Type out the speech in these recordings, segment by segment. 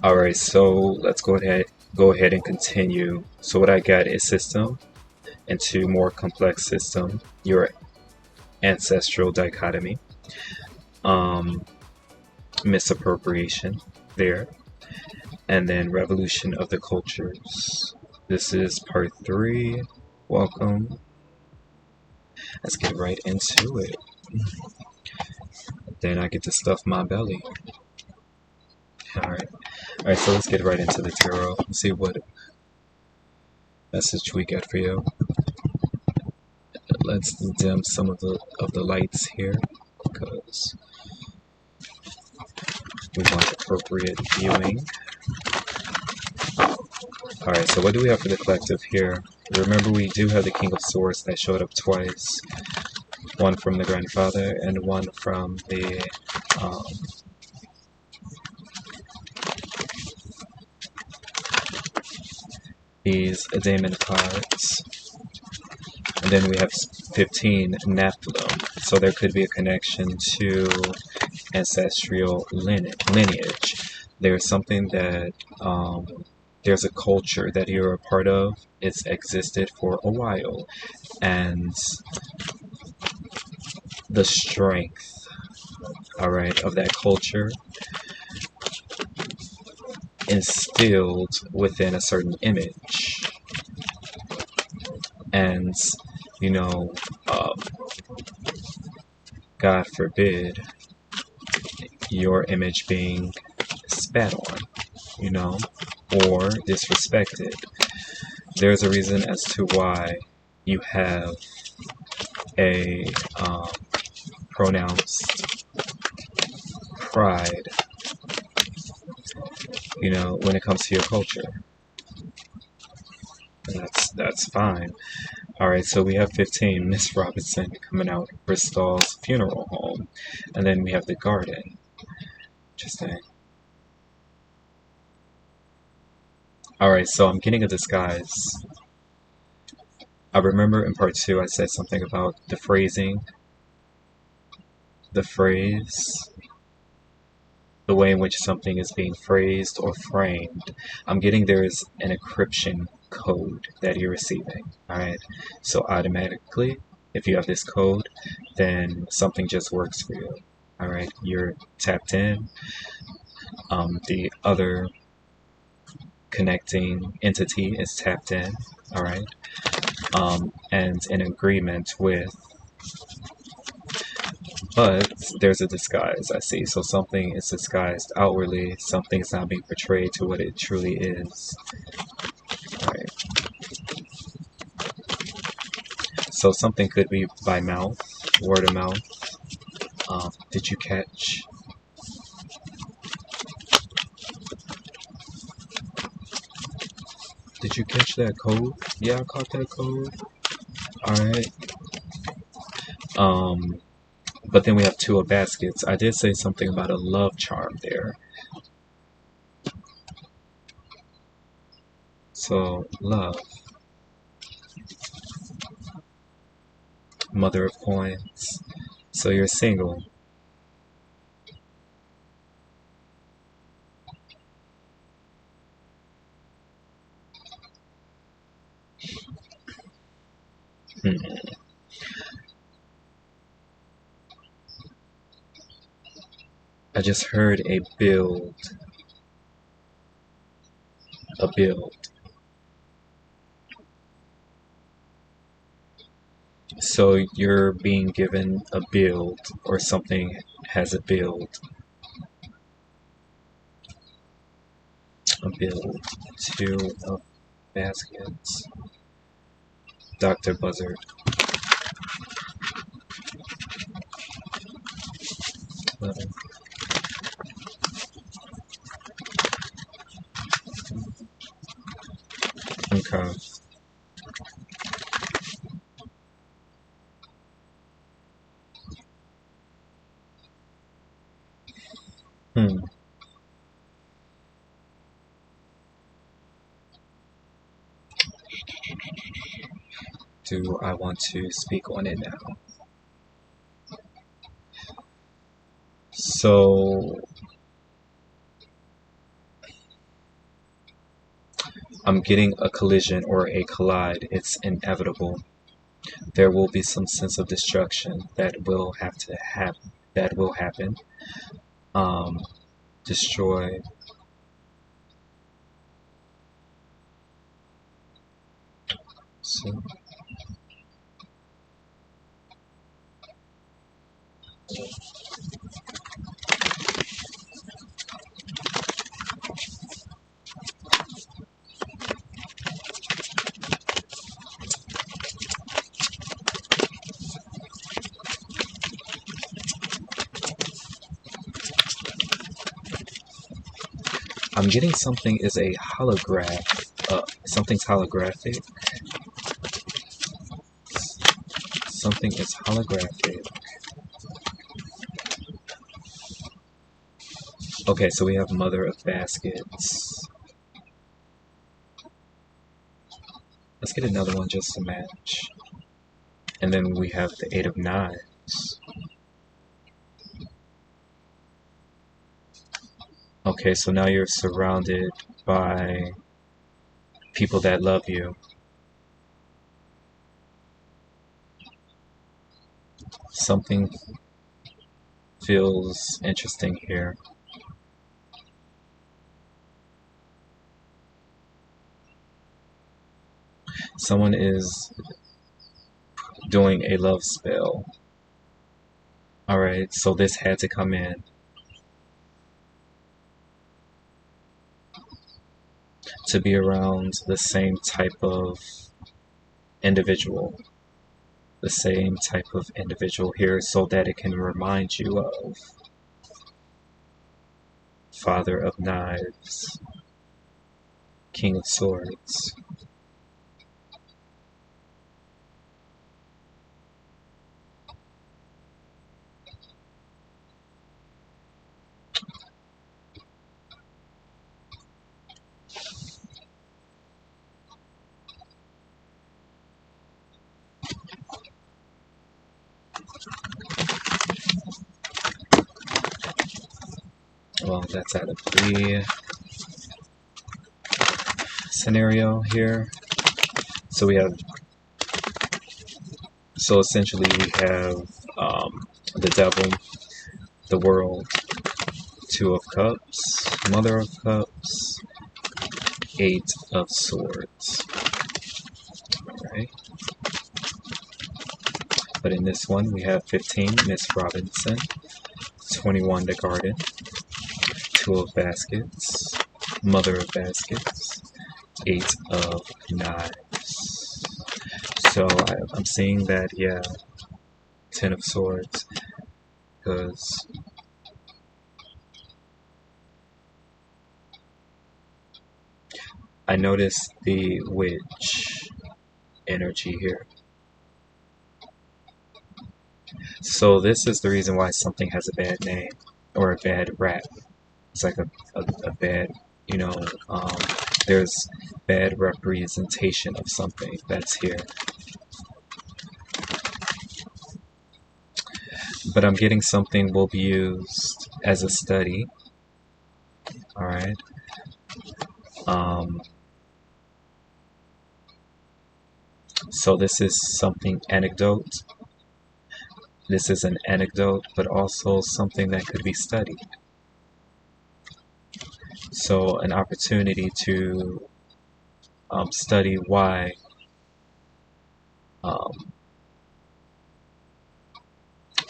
Alright, so let's go ahead and continue. So what I got is system into more complex system, your ancestral dichotomy, um, misappropriation there, and then revolution of the cultures. This is part 3. Welcome. Let's get right into it. Then I get to stuff my belly. Alright, so let's get right into the tarot. Let's see what message we get for you. Let's dim some of the lights here because we want appropriate viewing. Alright, so what do we have for the collective here? Remember, we do have the King of Swords that showed up twice. One from the grandfather and one from the these daemon cards. And then we have 15 Nephilim. So there could be a connection to ancestral lineage. There's something that there's a culture that you're a part of. It's existed for a while, and the strength, alright, of that culture instilled within a certain image. And you know, God forbid your image being spat on, you know, or disrespected. There's a reason as to why you have a pronounced pride, you know, when it comes to your culture. And that's fine. Alright, so we have 15, Miss Robinson coming out, Bristol's funeral home. And then we have the garden. Interesting. Alright, so I'm getting a disguise. I remember in part 2 I said something about the phrasing, the phrase, the way in which something is being phrased or framed. I'm getting there is an encryption code that you're receiving. Alright, so automatically, if you have this code, then something just works for you. Alright, you're tapped in. The other connecting entity is tapped in. Alright, and in agreement with. But there's a disguise, I see. So something is disguised outwardly, something's not being portrayed to what it truly is. Alright. So something could be by mouth, word of mouth. Did you catch? Did you catch that code? Yeah, I caught that code. Alright. But then we have 2 of baskets. I did say something about a love charm there. So, love. Mother of coins. So you're single. I just heard a build. A build. So you're being given a build, or something has a build. A build. 2 of baskets. Dr. Buzzard. Okay. Do I want to speak on it now? So I'm getting a collision or a collide. It's inevitable. There will be some sense of destruction that will have to happen. That will happen. Destroy. So, I'm getting something is a holograph. Something's holographic. Something is holographic. Okay, so we have Mother of Baskets. Let's get another one just to match. And then we have the Eight of Knives. Okay, so now you're surrounded by people that love you. Something feels interesting here. Someone is doing a love spell. Alright, so this had to come in. To be around the same type of individual. The same type of individual here so that it can remind you of Father of Knives, King of Swords. Well, that's out of the scenario here. So we have, so essentially we have the Devil, the World, Two of Cups, Mother of Cups, Eight of Swords. Alright. But in this one we have 15, Miss Robinson, 21, the Garden, Two of Baskets, Mother of Baskets, Eight of Knives. So I'm seeing that, yeah, 10 of Swords, because I noticed the witch energy here. So this is the reason why something has a bad name or a bad rap. It's like a bad, you know, there's bad representation of something that's here. But I'm getting something will be used as a study. Alright. So this is something anecdote. This is an anecdote, but also something that could be studied. So an opportunity to study why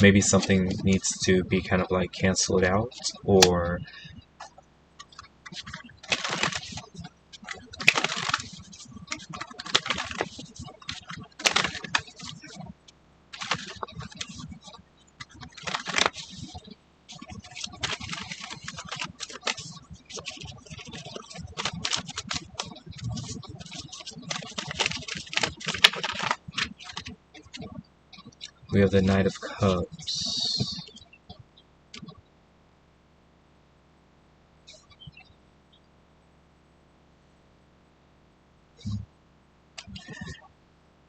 maybe something needs to be kind of like canceled out, or we have the Knight of Cups.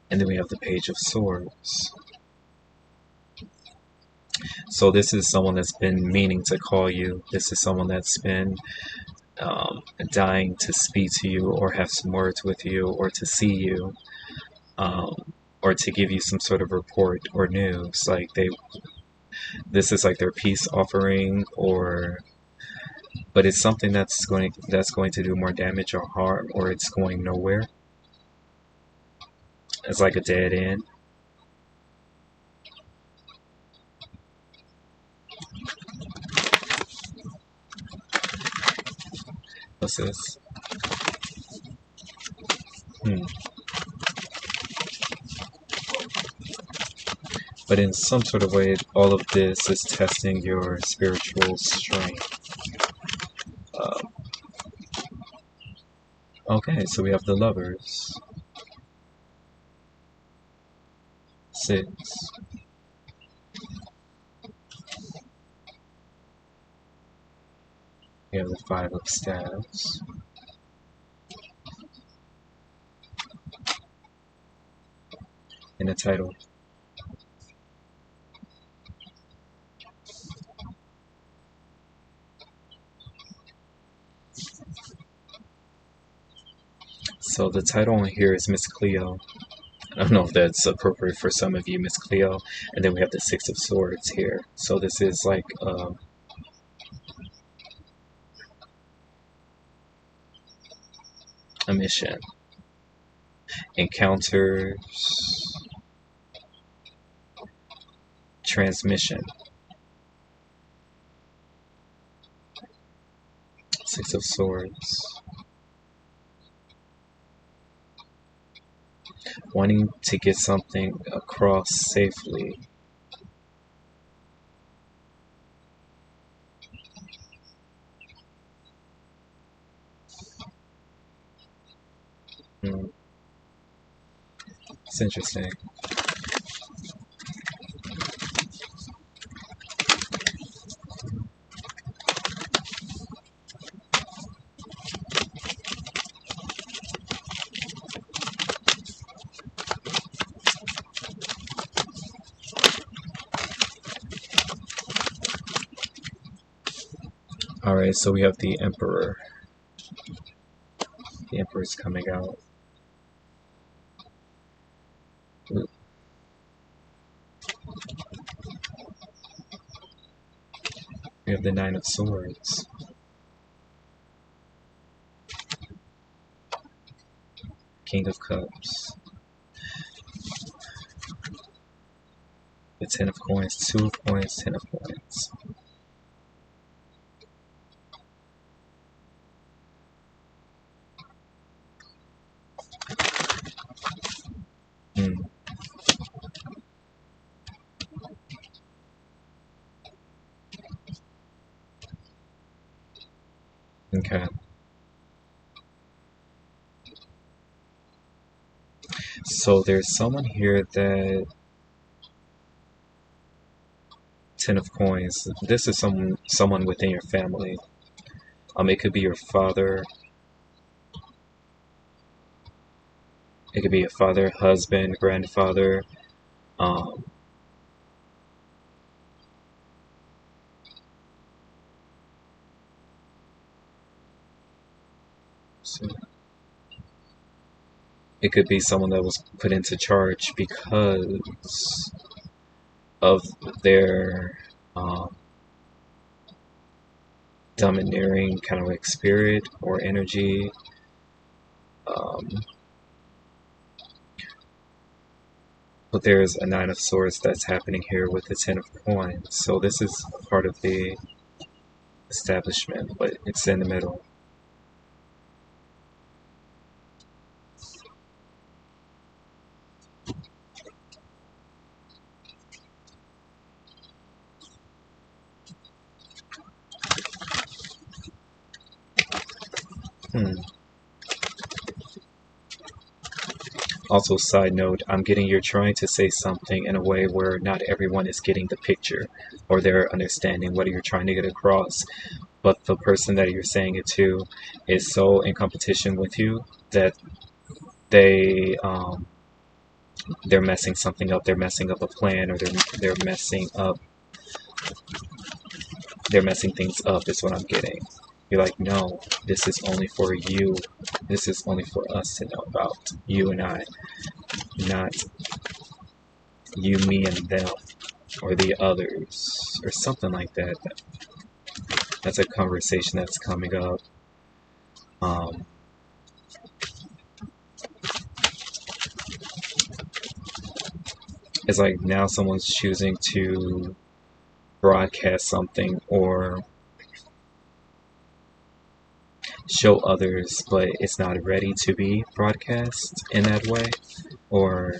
And then we have the Page of Swords. So this is someone that's been meaning to call you. This is someone that's been dying to speak to you or have some words with you or to see you, or to give you some sort of report or news. Like this is like their peace offering, but it's something that's going to do more damage or harm, or it's going nowhere. It's like a dead end. What's this? But in some sort of way, all of this is testing your spiritual strength. Okay, so we have the Lovers. 6. We have the 5 of Staves. In the title. So the title on here is Miss Cleo. I don't know if that's appropriate for some of you, Miss Cleo. And then we have the 6 of Swords here. So this is like a mission. Encounters. Transmission. 6 of Swords. Wanting to get something across safely. It's interesting. Alright, so we have the Emperor. The Emperor's coming out. Ooh. We have the 9 of Swords. King of Cups. The 10 of Coins, 2 of Coins, 10 of Coins. Okay. So there's someone here that 10 of Coins. This is someone within your family. It could be your father. It could be a father, husband, grandfather. So it could be someone that was put into charge because of their domineering kind of like spirit or energy. But there's a 9 of Swords that's happening here with the 10 of Coins. So this is part of the establishment, but it's in the middle. Also, side note, I'm getting you're trying to say something in a way where not everyone is getting the picture or they're understanding what you're trying to get across. But the person that you're saying it to is so in competition with you that they're messing something up. They're messing up a plan, or they're messing things up. Is what I'm getting. You're like, no, this is only for you. This is only for us to know about. You and I, not you, me, and them, or the others, or something like that. That's a conversation that's coming up. It's like now someone's choosing to broadcast something or show others, but it's not ready to be broadcast in that way. Or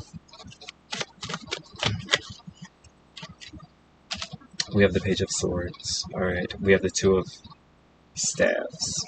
we have the Page of Swords. Alright, we have the Two of Staves.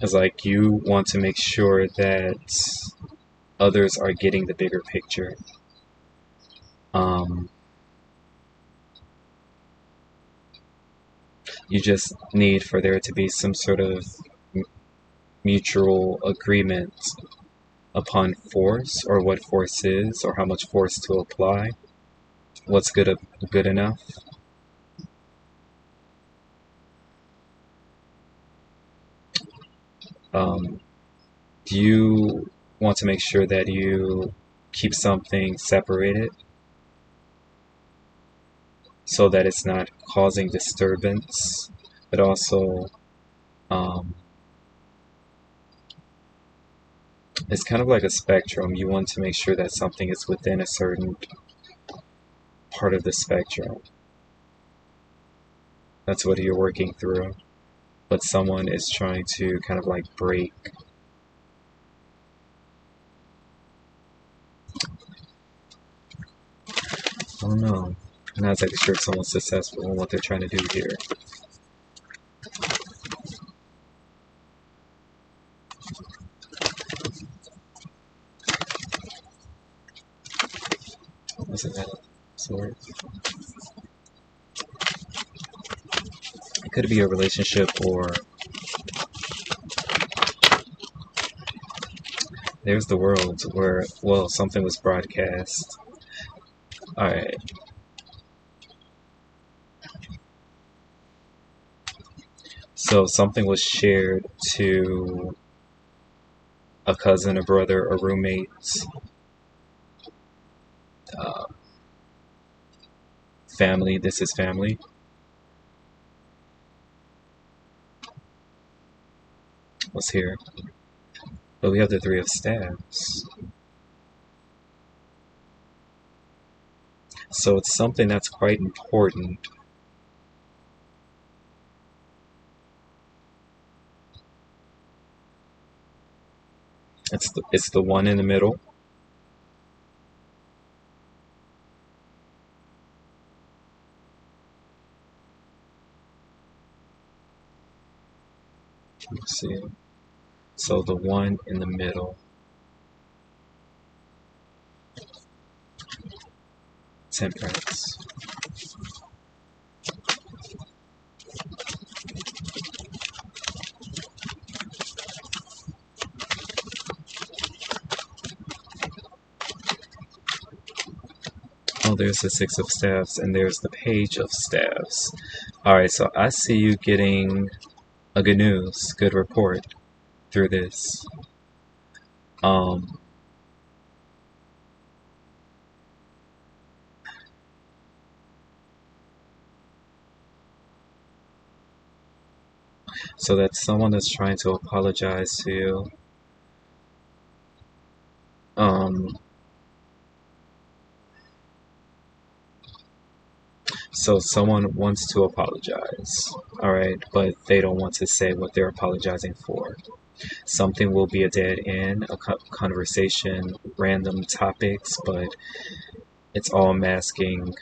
It's like you want to make sure that others are getting the bigger picture. You just need for there to be some sort of mutual agreement upon force, or what force is, or how much force to apply. What's good enough. Do you want to make sure that you keep something separated so that it's not causing disturbance, but also it's kind of like a spectrum. You want to make sure that something is within a certain part of the spectrum. That's what you're working through. But someone is trying to kind of like break. I don't know. I'm not exactly sure if someone's successful in what they're trying to do here. What's it that? Sword? It could be a relationship, or there's the world where, well, something was broadcast. Alright. So something was shared to a cousin, a brother, a roommate, family. This is family. What's here? But we have the Three of Staves. So it's something that's quite important. It's the one in the middle. Let's see. So the one in the middle. Temperance. Oh, there's the Six of Staves, and there's the Page of Staves. Alright, so I see you getting a good news, good report through this. So that's someone that's trying to apologize to you. So someone wants to apologize, alright, but they don't want to say what they're apologizing for. Something will be a dead end, a conversation, random topics, but it's all masking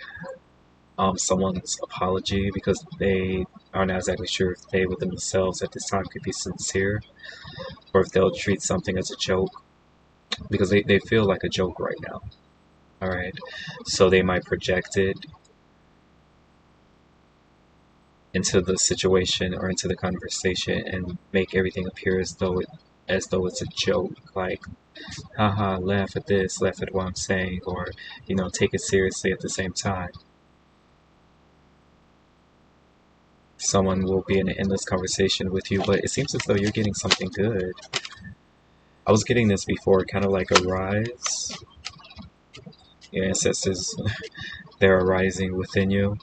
someone's apology because they are not exactly sure if they within themselves at this time could be sincere, or if they'll treat something as a joke, because they feel like a joke right now. Alright, so they might project it into the situation or into the conversation and make everything appear as though it's a joke, like haha, laugh at this, laugh at what I'm saying, or take it seriously at the same time. Someone will be in an endless conversation with you, but it seems as though you're getting something good. I was getting this before, kind of like a rise. Your ancestors, they're arising within you.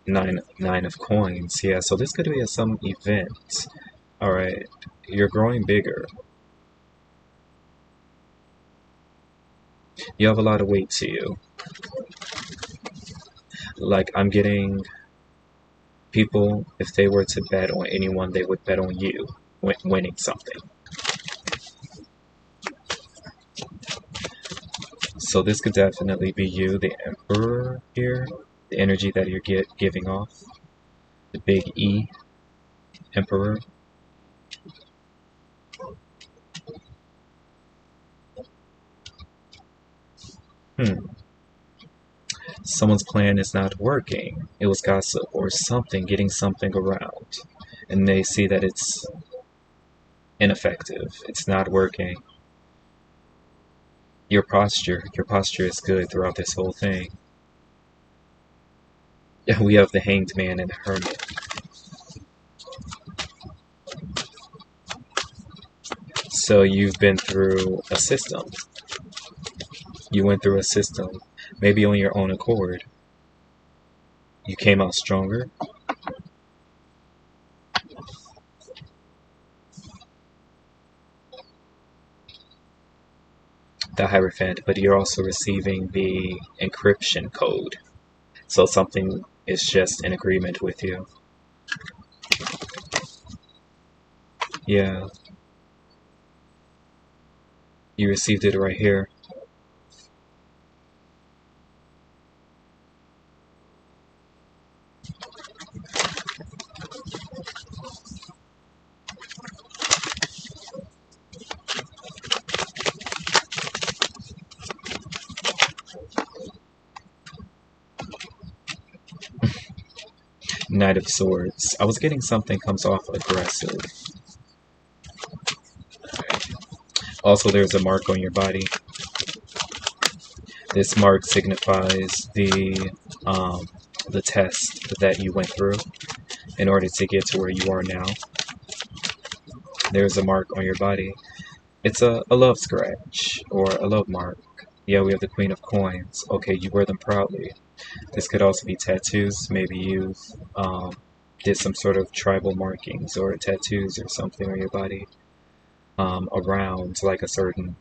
Nine of coins. Yeah, so this could be some event. Alright, you're growing bigger. You have a lot of weight to you. Like, I'm getting people, if they were to bet on anyone, they would bet on you winning something. So this could definitely be you, the Emperor here, the energy that you're giving off, the big E, Emperor. Someone's plan is not working. It was gossip or something, getting something around, and they see that it's ineffective. It's not working. Your posture is good throughout this whole thing. Yeah, we have the Hanged Man and the Hermit. So you've been through a system. You went through a system, maybe on your own accord. You came out stronger. The Hierophant, but you're also receiving the encryption code. So something is just in agreement with you. Yeah. You received it right here. Knight of Swords. I was getting something comes off aggressive. Also, there's a mark on your body. This mark signifies the test that you went through in order to get to where you are now. There's a mark on your body. It's a love scratch or a love mark. Yeah, we have the Queen of Coins. Okay, you wear them proudly. This could also be tattoos. Maybe you did some sort of tribal markings or tattoos or something on your body around like a certain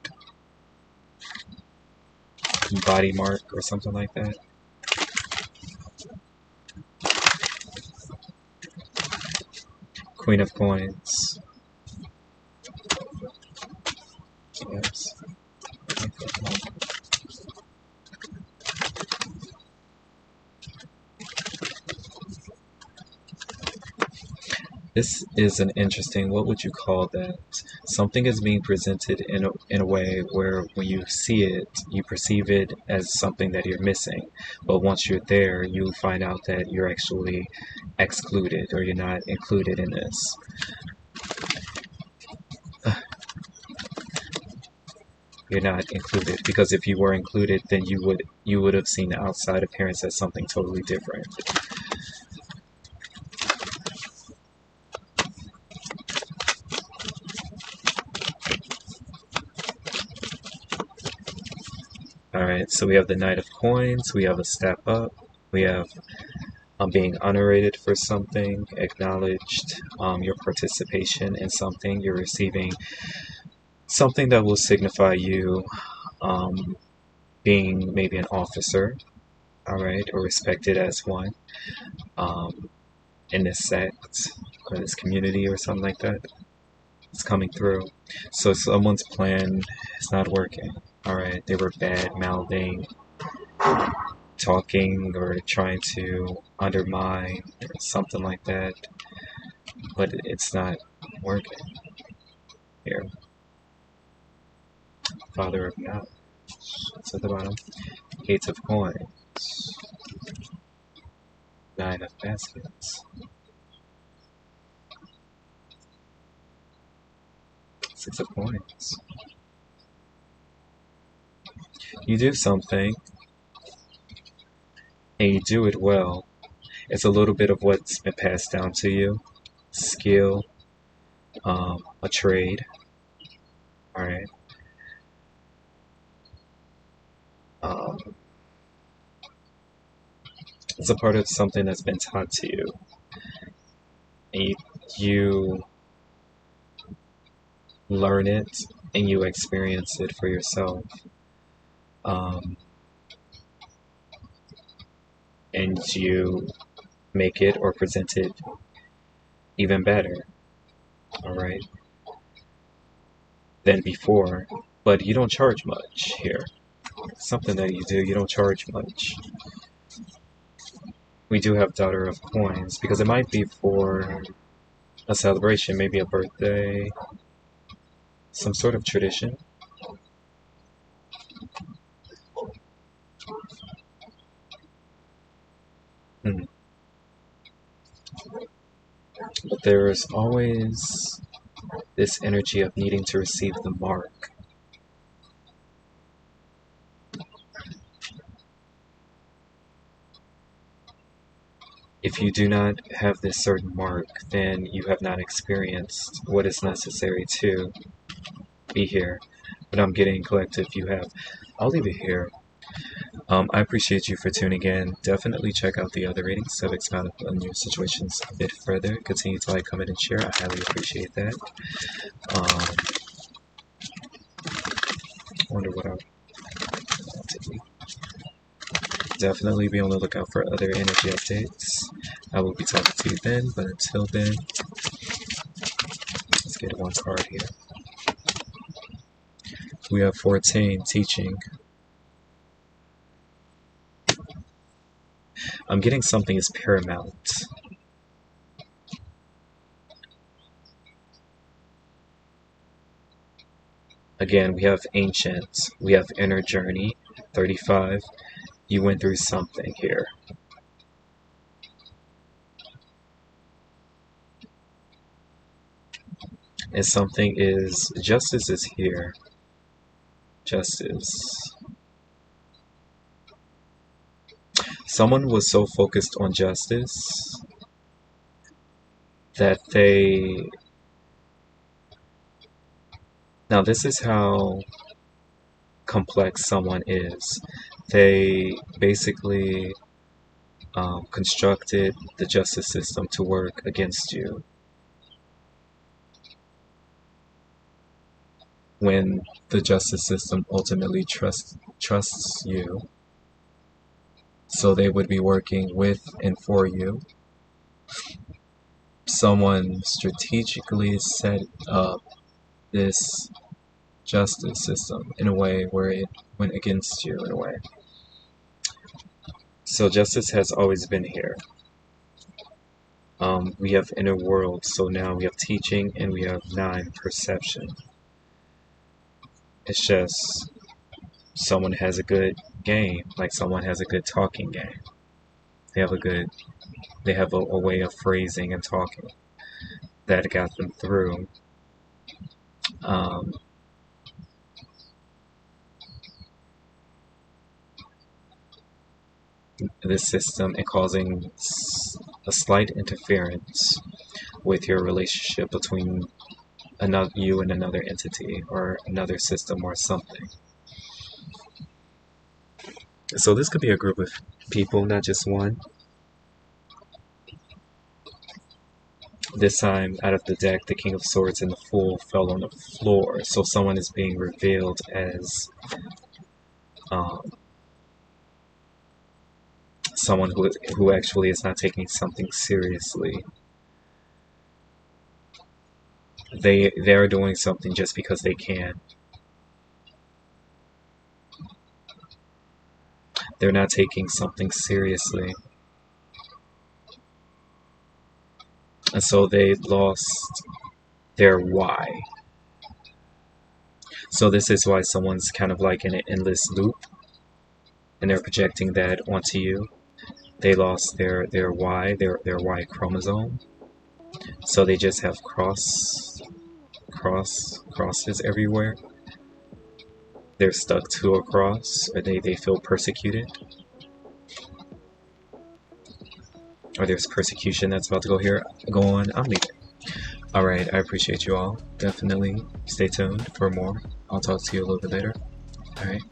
body mark or something like that. Queen of Coins. Yes. This is an interesting, what would you call that? Something is being presented in a way where when you see it, you perceive it as something that you're missing. But once you're there, you find out that you're actually excluded or you're not included in this. You're not included because if you were included, then you would have seen the outside appearance as something totally different. Alright, so we have the Knight of Coins, we have a step up, we have being honored for something, acknowledged your participation in something, you're receiving something that will signify you being maybe an officer, alright, or respected as one in this sect or this community or something like that. It's coming through. So someone's plan is not working. Alright, they were bad mouthing, talking, or trying to undermine, or something like that. But it's not working. Here. Father of God. It's at the bottom. 8 of coins. 9 of baskets. 6 of coins. You do something, and you do it well. It's a little bit of what's been passed down to you. Skill, a trade. Alright. It's a part of something that's been taught to you. And you learn it and you experience it for yourself. And you make it or present it even better, alright, than before. But you don't charge much here. Something that you do, you don't charge much. We do have Daughter of Coins, because it might be for a celebration, maybe a birthday, some sort of tradition. But there is always this energy of needing to receive the mark. If you do not have this certain mark, then you have not experienced what is necessary to be here. But I'm getting collective, you have. I'll leave it here. I appreciate you for tuning in. Definitely check out the other readings to expound upon your situations a bit further. Continue to like, comment, and share. I highly appreciate that. I wonder what I'll do. Definitely be on the lookout for other energy updates. I will be talking to you then, but until then, let's get one card here. We have 14, teaching. I'm getting something is paramount. Again, we have ancient, we have inner journey, 35. You went through something here. And something is, justice is here. Justice. Someone was so focused on justice that they... Now this is how complex someone is. They basically constructed the justice system to work against you. When the justice system ultimately trusts you, so they would be working with and for you. Someone strategically set up this justice system in a way where it went against you in a way. So justice has always been here. We have inner world, so now we have teaching and we have 9, perception. It's just someone has a good game, like someone has a good talking game. They have a way of phrasing and talking that got them through. This system and causing a slight interference with your relationship between you and another entity or another system or something. So this could be a group of people, not just one. This time, out of the deck, the King of Swords and the Fool fell on the floor. So someone is being revealed as someone who actually is not taking something seriously. They're doing something just because they can. They're not taking something seriously. And so they lost their why. So this is why someone's kind of like in an endless loop, and they're projecting that onto you. They lost their Y, their Y chromosome, so they just have crosses everywhere. They're stuck to a cross, or they feel persecuted, or there's persecution that's about to go on. I'm leaving. Alright, I appreciate you all. Definitely stay tuned for more. I'll talk to you a little bit later. Alright.